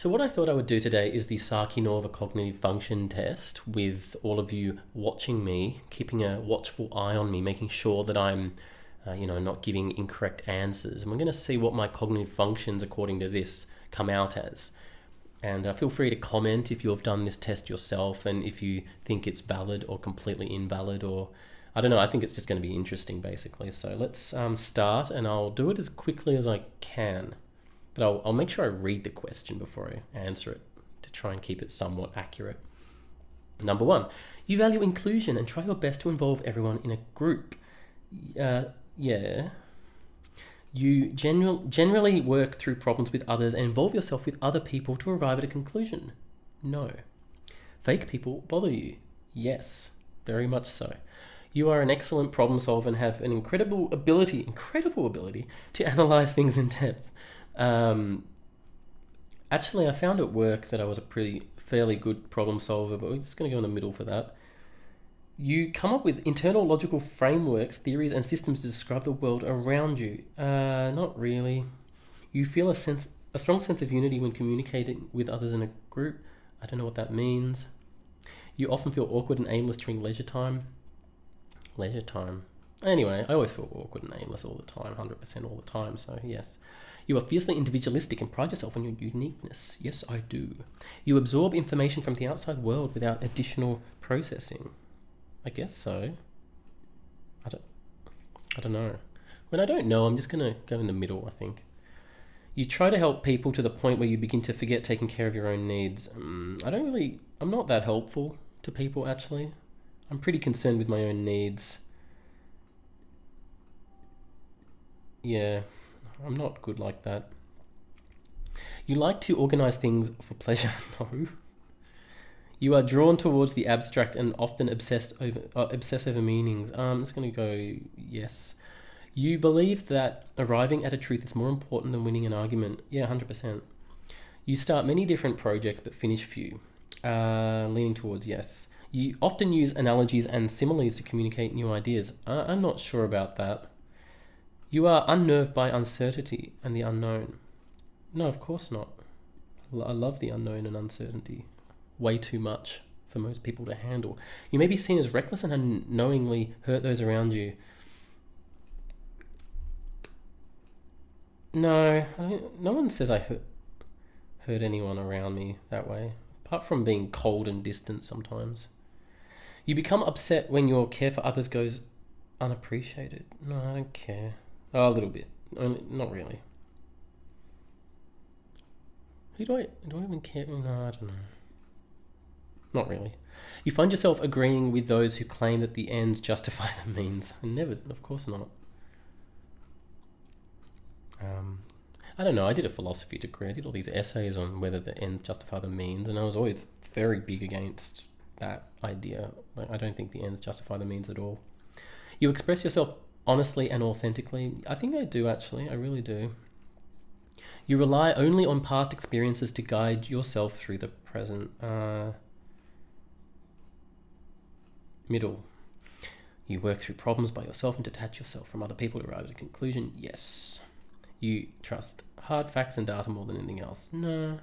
So what I thought I would do today is the Sakinorva cognitive function test with all of you watching me, keeping a watchful eye on me, making sure that I'm, not giving incorrect answers. And we're going to see what my cognitive functions, according to this, come out as. And feel free to comment if you have done this test yourself and if you think it's valid or completely invalid, or I don't know. I think it's just going to be interesting, basically. So let's start, and I'll do it as quickly as I can. But I'll make sure I read the question before I answer it to try and keep it somewhat accurate. Number 1, you value inclusion and try your best to involve everyone in a group. Yeah. You generally work through problems with others and involve yourself with other people to arrive at a conclusion. No. Fake people bother you. Yes, very much so. You are an excellent problem solver and have an incredible ability to analyze things in depth. Actually, I found at work that I was a fairly good problem solver, but we're just going to go in the middle for that. You come up with internal logical frameworks, theories, and systems to describe the world around you. Not really. You feel a strong sense of unity when communicating with others in a group. I don't know what that means. You often feel awkward and aimless during leisure time. Leisure time. Anyway, I always feel awkward and aimless all the time, 100% all the time, so yes. You are fiercely individualistic and pride yourself on your uniqueness. Yes, I do. You absorb information from the outside world without additional processing. I guess so. I don't know. When I don't know, I'm just going to go in the middle, I think. You try to help people to the point where you begin to forget taking care of your own needs. I'm not that helpful to people, actually. I'm pretty concerned with my own needs. Yeah, I'm not good like that. You like to organize things for pleasure. No. You are drawn towards the abstract and often obsess over meanings. I'm just going to go yes. You believe that arriving at a truth is more important than winning an argument. Yeah, 100%. You start many different projects but finish few. Leaning towards yes. You often use analogies and similes to communicate new ideas. I'm not sure about that. You are unnerved by uncertainty and the unknown. No, of course not. I love the unknown and uncertainty. Way too much for most people to handle. You may be seen as reckless and unknowingly hurt those around you. No, no one says I hurt anyone around me that way, apart from being cold and distant sometimes. You become upset when your care for others goes unappreciated. No, I don't care. Oh, a little bit. Not really. Do I even care? No, I don't know. Not really. You find yourself agreeing with those who claim that the ends justify the means. Never, of course not. I don't know. I did a philosophy degree. I did all these essays on whether the ends justify the means, and I was always very big against that idea. I don't think the ends justify the means at all. You express yourself honestly and authentically. I think I do, actually. I really do. You rely only on past experiences to guide yourself through the present. Middle. You work through problems by yourself and detach yourself from other people to arrive at a conclusion. Yes. You trust hard facts and data more than anything else. No.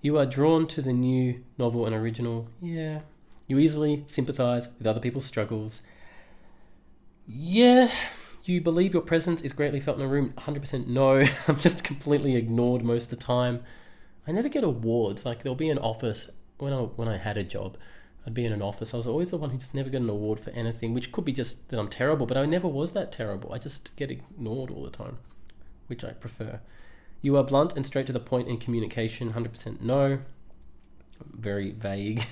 You are drawn to the new, novel and original. Yeah. You easily sympathize with other people's struggles. Yeah. You believe your presence is greatly felt in a room. 100% no. I'm just completely ignored most of the time. I never get awards. Like, there'll be an office. When I had a job, I'd be in an office. I was always the one who just never got an award for anything, which could be just that I'm terrible, but I never was that terrible. I just get ignored all the time, which I prefer. You are blunt and straight to the point in communication. 100% no. Very vague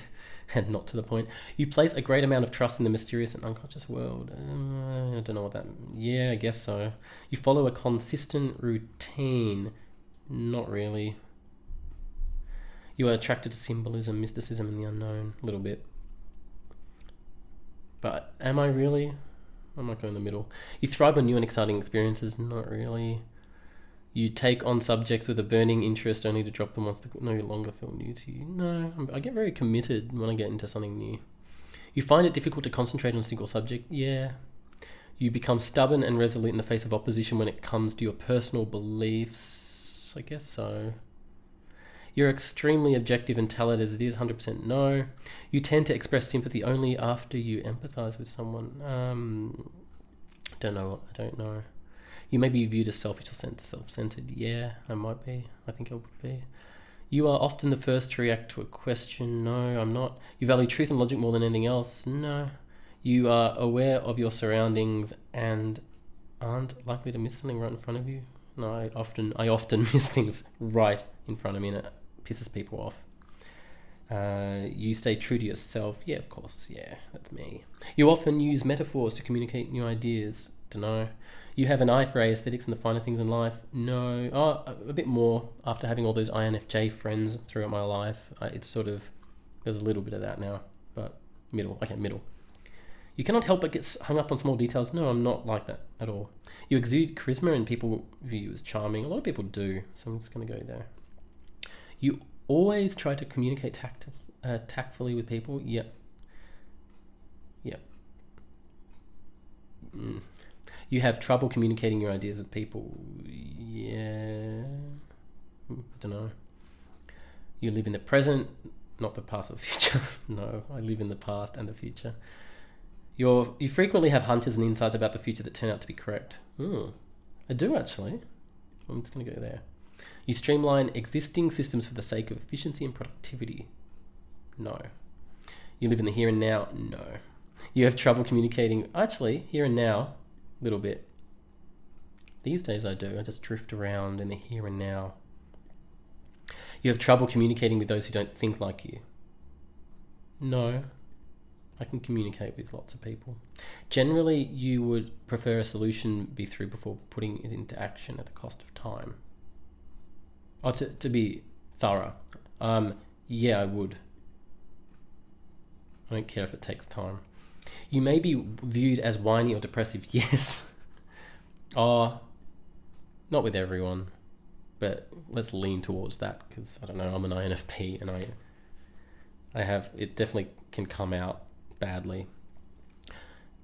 and not to the point. You place a great amount of trust in the mysterious and unconscious world. I don't know what that... Yeah, I guess so. You follow a consistent routine. Not really. You are attracted to symbolism, mysticism, and the unknown. A little bit. But am I really? I might go in the middle. You thrive on new and exciting experiences. Not really. You take on subjects with a burning interest only to drop them once they no longer feel new to you. No, I get very committed when I get into something new. You find it difficult to concentrate on a single subject. Yeah. You become stubborn and resolute in the face of opposition when it comes to your personal beliefs. I guess so. You're extremely objective and tell it as it is, 100% no. You tend to express sympathy only after you empathize with someone. I don't know. You may be viewed as selfish or self-centered. Yeah, I might be. I think I would be. You are often the first to react to a question. No, I'm not. You value truth and logic more than anything else. No. You are aware of your surroundings and aren't likely to miss something right in front of you. No, I often miss things right in front of me, and it pisses people off. You stay true to yourself. Yeah, of course. Yeah, that's me. You often use metaphors to communicate new ideas. Dunno. You have an eye for aesthetics and the finer things in life. No. Oh, a bit more after having all those INFJ friends throughout my life. It's sort of, there's a little bit of that now, but middle. Okay, middle. You cannot help but get hung up on small details. No, I'm not like that at all. You exude charisma and people view you as charming. A lot of people do, so I'm just going to go there. You always try to communicate tactfully with people. Yep. You have trouble communicating your ideas with people. Yeah. I don't know. You live in the present, not the past or future. No, I live in the past and the future. You frequently have hunches and insights about the future that turn out to be correct. I do actually. I'm just going to go there. You streamline existing systems for the sake of efficiency and productivity. No. You live in the here and now. No. You have trouble communicating. Actually, here and now, a little bit. These days I do. I just drift around in the here and now. You have trouble communicating with those who don't think like you. No. I can communicate with lots of people. Generally, you would prefer a solution be through before putting it into action at the cost of time. Oh, to be thorough. Yeah, I would. I don't care if it takes time. You may be viewed as whiny or depressive. Yes. Oh, not with everyone, but let's lean towards that because I don't know. I'm an INFP, and I have it definitely can come out badly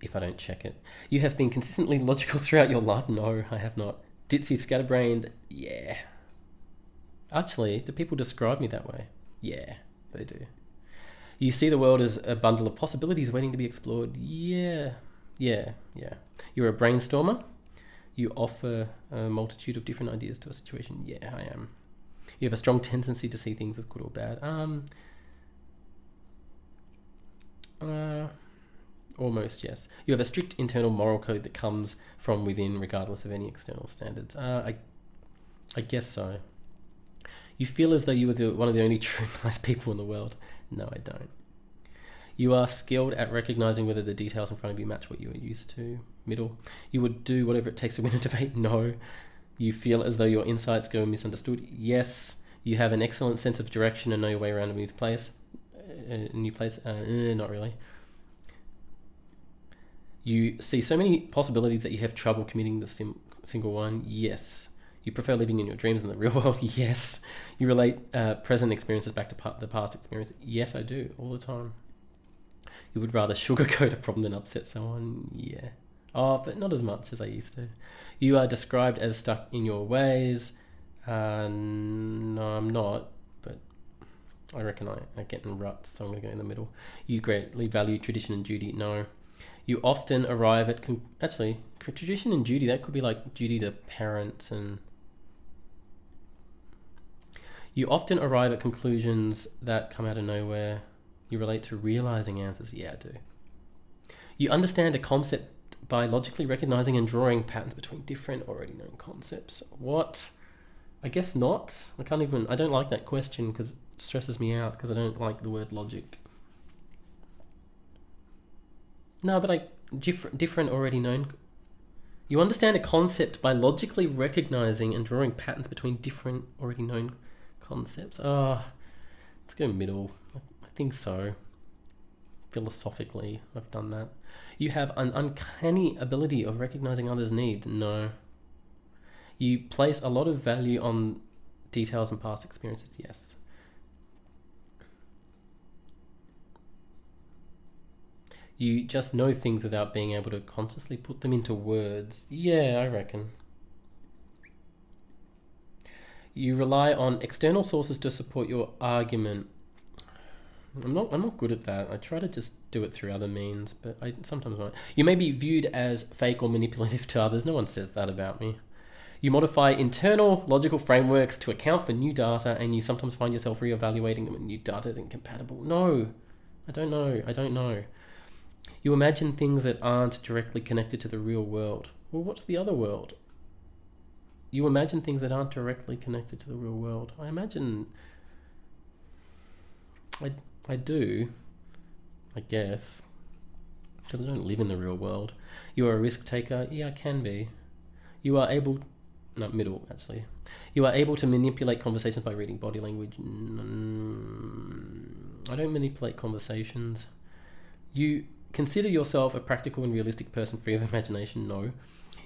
if I don't check it. You have been consistently logical throughout your life. No, I have not. Ditzy, scatterbrained. Yeah. Actually, do people describe me that way? Yeah, they do. You see the world as a bundle of possibilities waiting to be explored. Yeah. You're a brainstormer. You offer a multitude of different ideas to a situation. Yeah, I am. You have a strong tendency to see things as good or bad. Almost, yes. You have a strict internal moral code that comes from within regardless of any external standards. I guess so. You feel as though you are one of the only true nice people in the world. No, I don't. You are skilled at recognizing whether the details in front of you match what you are used to. Middle. You would do whatever it takes to win a debate. No. You feel as though your insights go misunderstood. Yes. You have an excellent sense of direction and know your way around a new place. Not really. You see so many possibilities that you have trouble committing the single one. Yes. You prefer living in your dreams in the real world. Yes. You relate present experiences back to the past experience. Yes, I do all the time. You would rather sugarcoat a problem than upset someone. Yeah. Oh, but not as much as I used to. You are described as stuck in your ways. No, I'm not. But I reckon I get in ruts, so I'm going to go in the middle. You greatly value tradition and duty. No. You often arrive at... Actually, tradition and duty, that could be like duty to parents and... You often arrive at conclusions that come out of nowhere. You relate to realizing answers. Yeah, I do. You understand a concept by logically recognizing and drawing patterns between different already known concepts. What? I guess not. I don't like that question because it stresses me out because I don't like the word logic. No, but different already known. You understand a concept by logically recognizing and drawing patterns between different already known concepts. Let's go middle. I think so. Philosophically, I've done that. You have an uncanny ability of recognizing others' needs. No. You place a lot of value on details and past experiences. Yes. You just know things without being able to consciously put them into words. Yeah, I reckon. You rely on external sources to support your argument. I'm not good at that. I try to just do it through other means, but I sometimes won't. You may be viewed as fake or manipulative to others. No one says that about me. You modify internal logical frameworks to account for new data, and you sometimes find yourself reevaluating them when new data is incompatible. No, I don't know. You imagine things that aren't directly connected to the real world. Well, what's the other world? You imagine things that aren't directly connected to the real world. I imagine... I do, I guess, because I don't live in the real world. You are a risk taker. Yeah, I can be. You are able... No, middle, actually. You are able to manipulate conversations by reading body language. I don't manipulate conversations. You consider yourself a practical and realistic person free of imagination. No.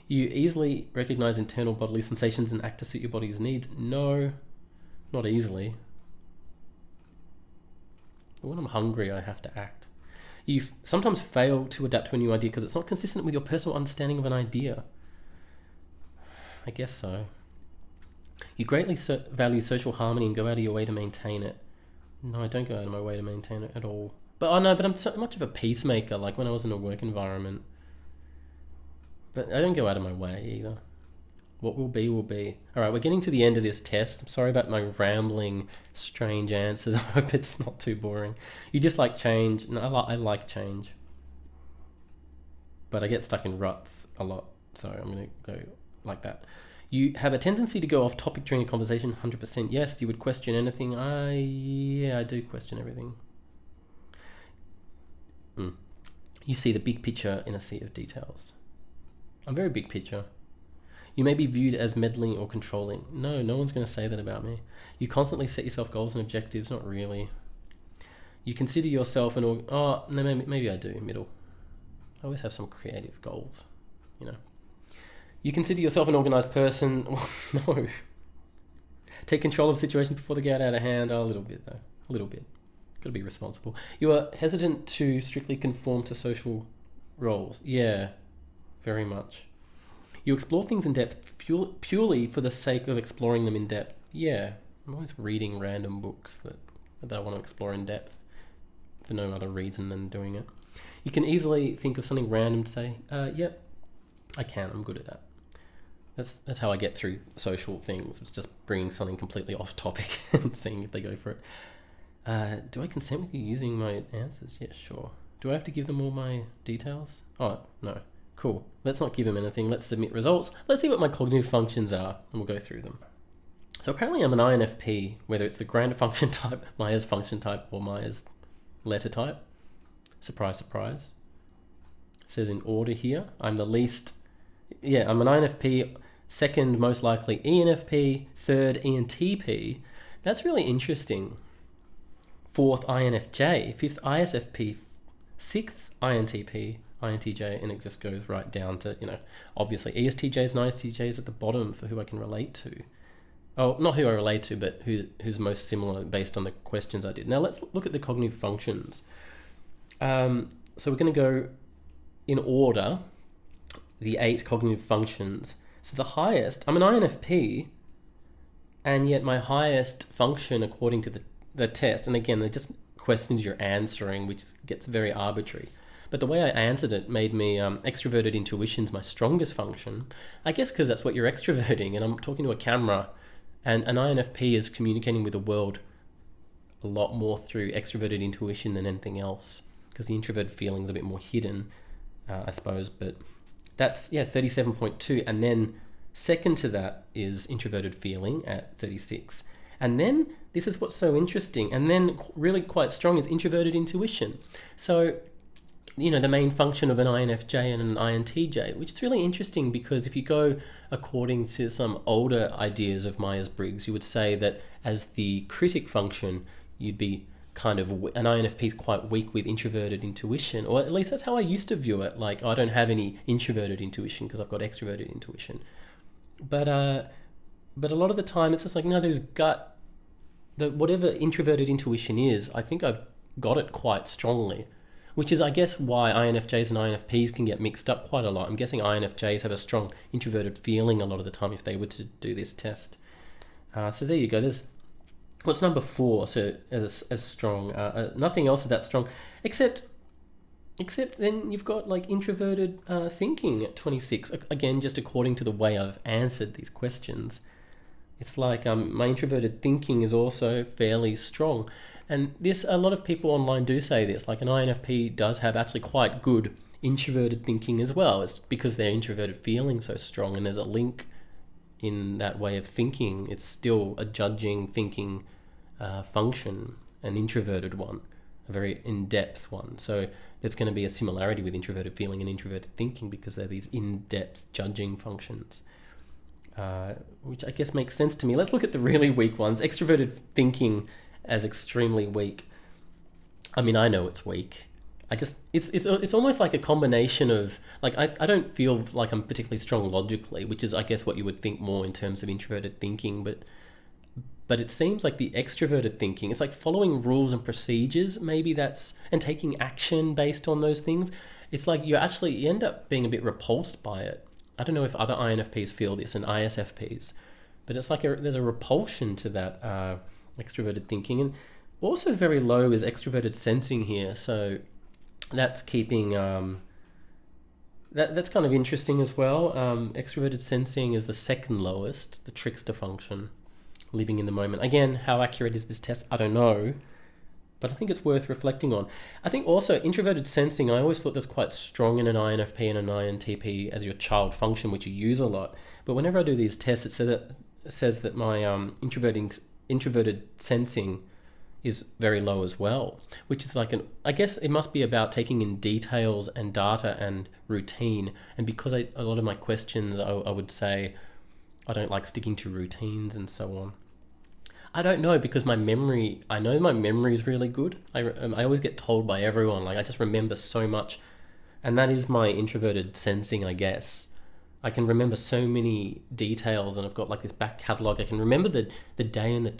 You easily recognize internal bodily sensations and act to suit your body's needs. No, not easily. But when I'm hungry, I have to act. You sometimes fail to adapt to a new idea because it's not consistent with your personal understanding of an idea. I guess so. You greatly value social harmony and go out of your way to maintain it. No, I don't go out of my way to maintain it at all. But I'm so much of a peacemaker, like when I was in a work environment. But I don't go out of my way either. What will be, will be. All right, we're getting to the end of this test. I'm sorry about my rambling, strange answers. I hope it's not too boring. You just like change. No, I like change. But I get stuck in ruts a lot, so I'm going to go like that. You have a tendency to go off topic during a conversation. 100% yes. You would question anything. Yeah, I do question everything. You see the big picture in a sea of details. I'm very big picture. You may be viewed as meddling or controlling. No one's going to say that about me. You constantly set yourself goals and objectives. Not really. You consider yourself maybe I do. Middle. I always have some creative goals, you know. You consider yourself an organized person. No. Take control of situations before they get out of hand. A little bit though. A little bit. Got to be responsible. You are hesitant to strictly conform to social roles. Yeah, very much. You explore things in depth purely for the sake of exploring them in depth. Yeah, I'm always reading random books that I want to explore in depth for no other reason than doing it. You can easily think of something random to say, yep, I can, I'm good at that. That's how I get through social things. It's just bringing something completely off topic and seeing if they go for it. Do I consent with you using my answers? Yeah, sure. Do I have to give them all my details? Oh, no. Cool. Let's not give them anything. Let's submit results. Let's see what my cognitive functions are, and we'll go through them. So apparently I'm an INFP, whether it's the grand function type, Myers function type, or Myers letter type. Surprise, surprise. It says in order here. I'm the least... Yeah, I'm an INFP, second most likely ENFP, third ENTP. That's really interesting. Fourth INFJ, fifth ISFP, sixth INTP, INTJ, and it just goes right down to, obviously ESTJs and ISTJs at the bottom for who I can relate to. Oh, not who I relate to, but who's most similar based on the questions I did. Now let's look at the cognitive functions. So we're going to go in order, the 8 cognitive functions. So the highest, I'm an INFP, and yet my highest function according to the test, and again, they're just questions you're answering, which gets very arbitrary. But the way I answered it made me extroverted intuition's my strongest function. I guess because that's what you're extroverting, and I'm talking to a camera, and an INFP is communicating with the world a lot more through extroverted intuition than anything else, because the introverted feeling is a bit more hidden, I suppose. But that's 37.2, and then second to that is introverted feeling at 36. And then this is what's so interesting, and then really quite strong is introverted intuition. So, the main function of an INFJ and an INTJ, which is really interesting because if you go according to some older ideas of Myers-Briggs, you would say that as the critic function, you'd be kind of, an INFP is quite weak with introverted intuition, or at least that's how I used to view it. Like, I don't have any introverted intuition because I've got extroverted intuition. But a lot of the time it's just like, no, there's whatever introverted intuition is, I think I've got it quite strongly, which is, I guess, why INFJs and INFPs can get mixed up quite a lot. I'm guessing INFJs have a strong introverted feeling a lot of the time if they were to do this test. So there you go. There's what's number 4. So as strong. Nothing else is that strong, except then you've got like introverted thinking at 26. Again, just according to the way I've answered these questions, it's like my introverted thinking is also fairly strong. And a lot of people online do say this, like an INFP does have actually quite good introverted thinking as well. It's because their introverted feeling so strong, and there's a link in that way of thinking. It's still a judging, thinking function, an introverted one, a very in-depth one. So there's going to be a similarity with introverted feeling and introverted thinking because they're these in-depth judging functions, which I guess makes sense to me. Let's look at the really weak ones. Extroverted thinking as extremely weak. I mean, I know it's weak. It's almost like a combination of, like, I don't feel like I'm particularly strong logically, which is I guess what you would think more in terms of introverted thinking, but it seems like the extroverted thinking, it's like following rules and procedures, and taking action based on those things. It's like you end up being a bit repulsed by it. I don't know if other INFPs feel this and ISFPs, but it's like there's a repulsion to that extroverted thinking. And also very low is extroverted sensing here. So that's keeping, that's kind of interesting as well. Extroverted sensing is the second lowest, the trickster function. Living in the moment. Again, how accurate is this test? I don't know, but I think it's worth reflecting on. I think also introverted sensing, I always thought that's quite strong in an INFP and an INTP as your child function, which you use a lot. But whenever I do these tests, it says that my introverted sensing is very low as well, which is like I guess it must be about taking in details and data and routine. And because a lot of my questions, I would say I don't like sticking to routines and so on. I don't know, because I know my memory is really good. I always get told by everyone, like I just remember so much. And that is my introverted sensing, I guess. I can remember so many details, and I've got like this back catalogue. I can remember the day and the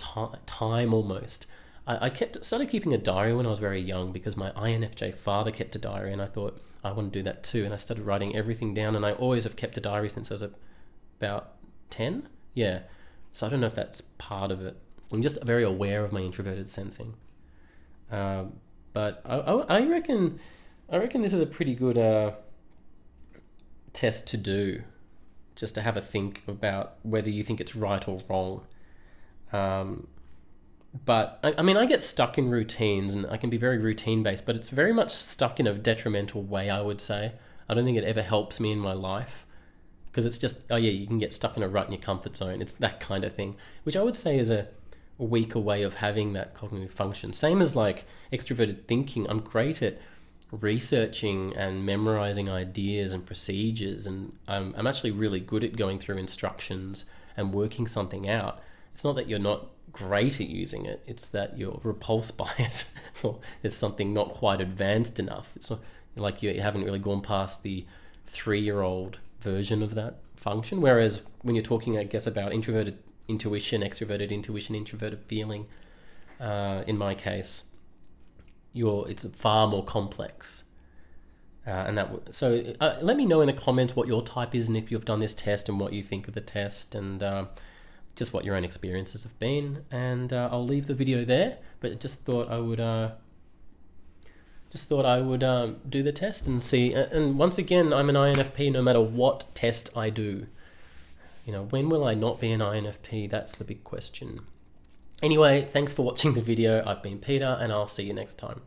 time almost. I started keeping a diary when I was very young because my INFJ father kept a diary, and I thought I want to do that too. And I started writing everything down, and I always have kept a diary since I was about 10. Yeah. So I don't know if that's part of it. I'm just very aware of my introverted sensing. But I reckon this is a pretty good test to do, just to have a think about whether you think it's right or wrong. But I mean, I get stuck in routines, and I can be very routine based, but it's very much stuck in a detrimental way, I would say. I don't think it ever helps me in my life, because it's just, oh yeah, you can get stuck in a rut in your comfort zone. It's that kind of thing, which I would say is a weaker way of having that cognitive function. Same as like extroverted thinking. I'm great at researching and memorizing ideas and procedures, and I'm actually really good at going through instructions and working something out. It's not that you're not great at using it, it's that you're repulsed by it, or it's something not quite advanced enough. It's not like you haven't really gone past the 3-year-old version of that function. Whereas when you're talking, I guess, about introverted intuition, extroverted intuition, introverted feeling, in my case, it's far more complex. So let me know in the comments what your type is, and if you've done this test, and what you think of the test, and just what your own experiences have been. And I'll leave the video there, but just thought I would do the test and see. And once again, I'm an INFP no matter what test I do. When will I not be an INFP? That's the big question. Anyway, thanks for watching the video. I've been Peter, and I'll see you next time.